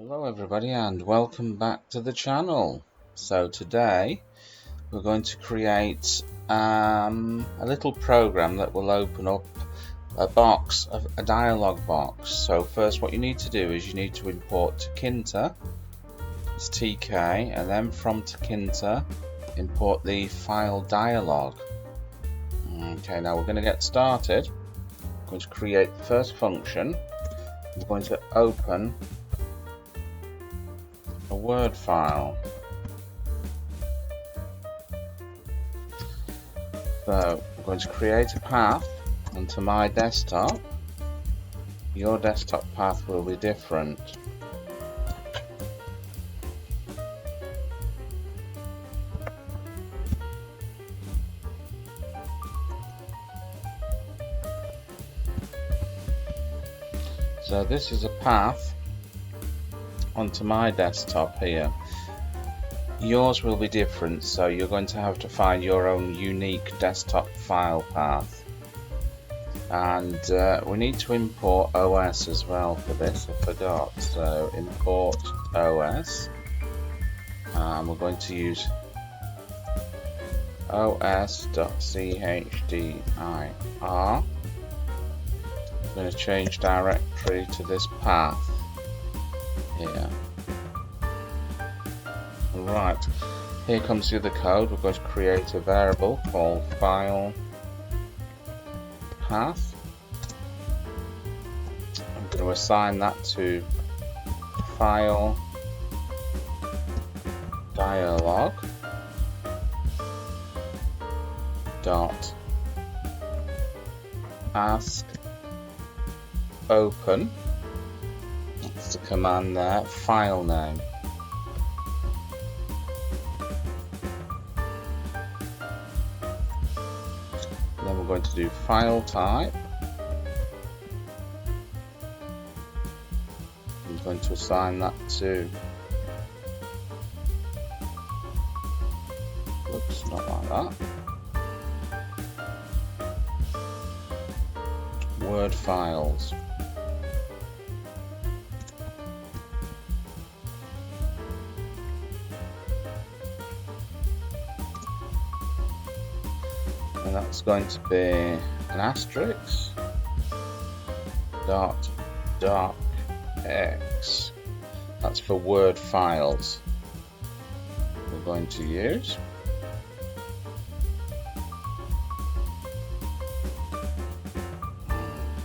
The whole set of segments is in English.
Hello everybody and welcome back to the channel. So today we're going to create a little program that will open up a dialog box. So first what you need to do is you need to import Tkinter, it's TK, and then from Tkinter import the file dialog. Okay, now we're going to get started. I'm going to create the first function. We're going to open a Word file. So I'm going to create a path onto my desktop. Your desktop path will be different. So this is a path onto my desktop here. Yours will be different, so you're going to have to find your own unique desktop file path. And we need to import OS as well for this, I forgot. So import OS, and we're going to use os.chddir. I'm going to change directory to this path here. Right, here comes the other code. We're going to create a variable called file path. I'm going to assign that to file dialog dot ask open, that's the command there, file name. Then we're going to do file type. I'm going to assign that to, oops, not like that, Word files. And that's going to be an asterisk dot docx. That's for Word files we're going to use.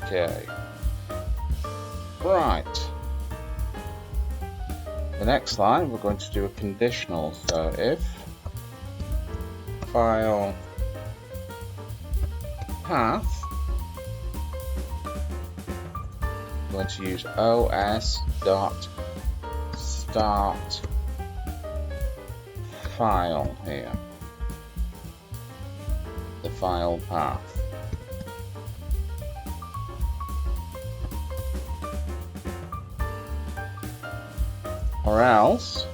Okay, right, the next line we're going to do a conditional. So if file path, I'm going to use os.start file here, the file path. Or else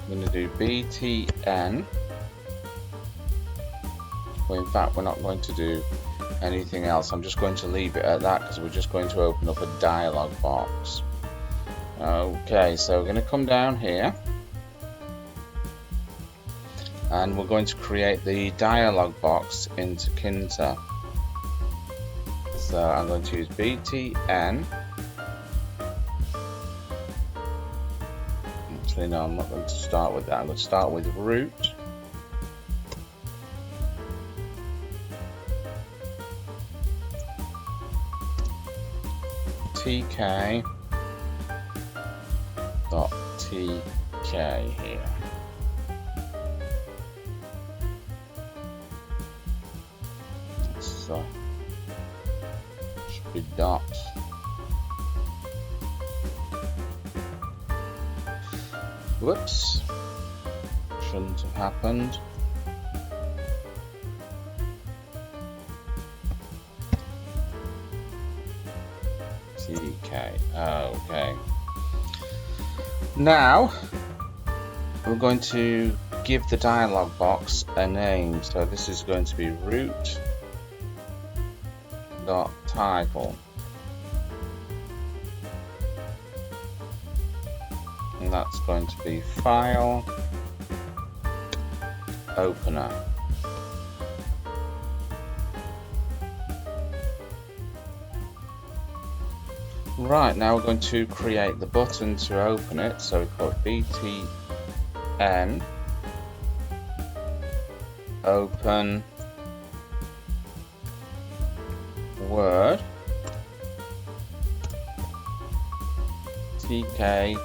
I'm going to do btn. Well, in fact, we're not going to do anything else. I'm just going to leave it at that because we're just going to open up a dialog box. Okay, so we're going to come down here and we're going to create the dialog box in Tkinter. So I'm going to use btn. Actually, no, I'm not going to start with that. I'm going to start with root. TK dot TK here. So should be dot. Whoops, shouldn't have happened. TK, okay. Now we're going to give the dialog box a name. So this is going to be root dot title, and that's going to be file opener. Right, now we're going to create the button to open it, so we call it btn open word tk.button,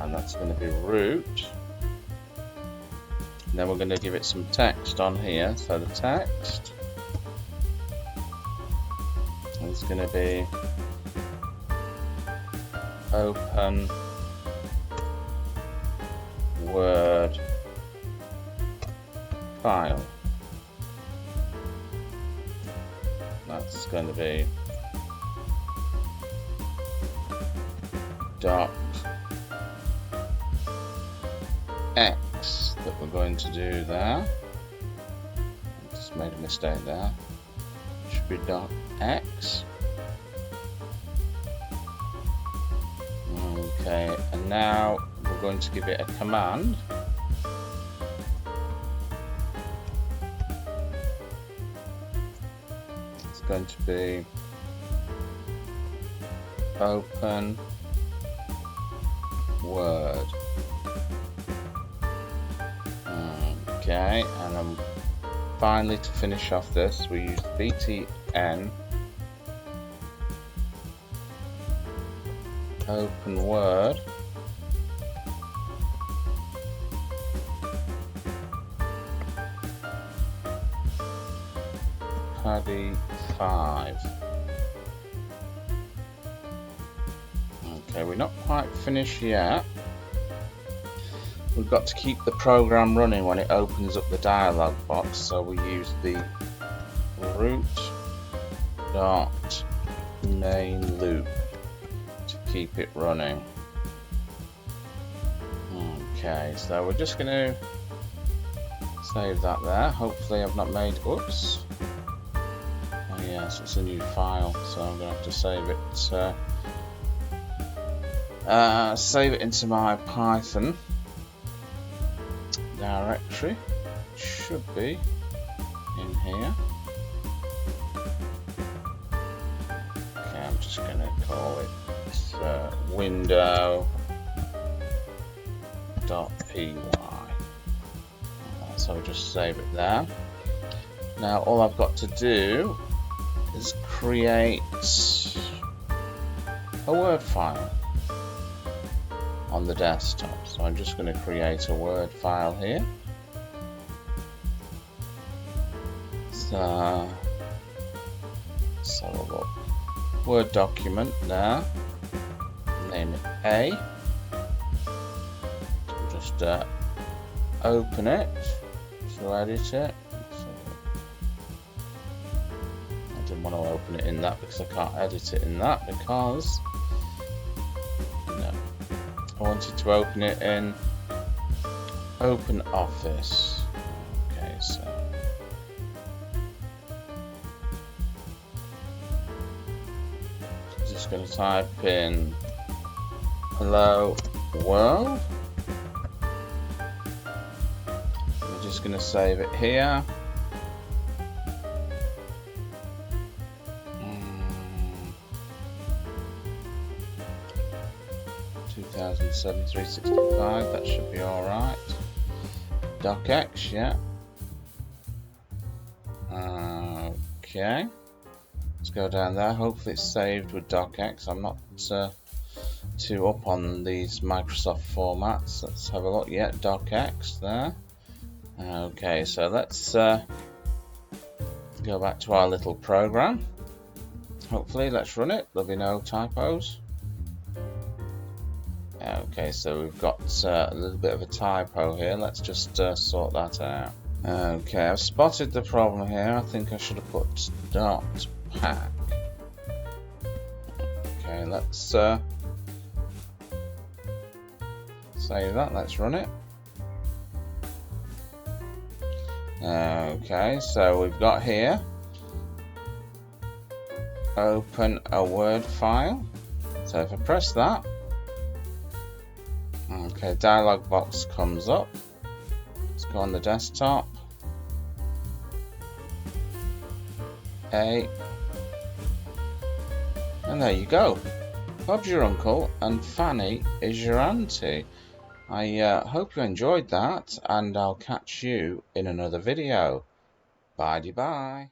and that's going to be root. And then we're going to give it some text on here, so the text is going to be open word file. That's going to be dot x that we're going to do there. I just made a mistake there. It should be dot x. Okay, and now we're going to give it a command. It's going to be open word. Okay, and then finally, to finish off this, we use btn open word paddy 5. Okay, we're not quite finished yet. We've got to keep the program running when it opens up the dialog box, so we use the root dot main loop to keep it running. Okay, so we're just going to save that there. Hopefully I've not made, oops. Oh yes, it's a new file, so I'm going to have to save it into my Python directory. It should be in here. Okay, I'm just going to call it window.py. So I'll just save it there. Now all I've got to do is create a Word file on the desktop. So I'm just going to create a Word file here. So look, Word document there. Name it A. Just open it to edit it. I didn't want to open it in that because I can't edit it in that because I wanted to open it in Open Office. Okay, so I'm just going to type in hello world. I'm just going to save it here. 2007 365, that should be alright. docx, yeah. Okay. Let's go down there. Hopefully it's saved with docx. I'm not too up on these Microsoft formats. Let's have a look. Yeah, docx there. Okay, so let's go back to our little program. Hopefully, let's run it. There'll be no typos. Okay, so we've got a little bit of a typo here. Let's just sort that out. Okay, I've spotted the problem here. I think I should have put .pack. Okay, let's save that. Let's run it. Okay, so we've got here, open a Word file. So if I press that, okay, dialog box comes up. Let's go on the desktop. And there you go. Bob's your uncle and Fanny is your auntie. I hope you enjoyed that, and I'll catch you in another video. Bye-bye.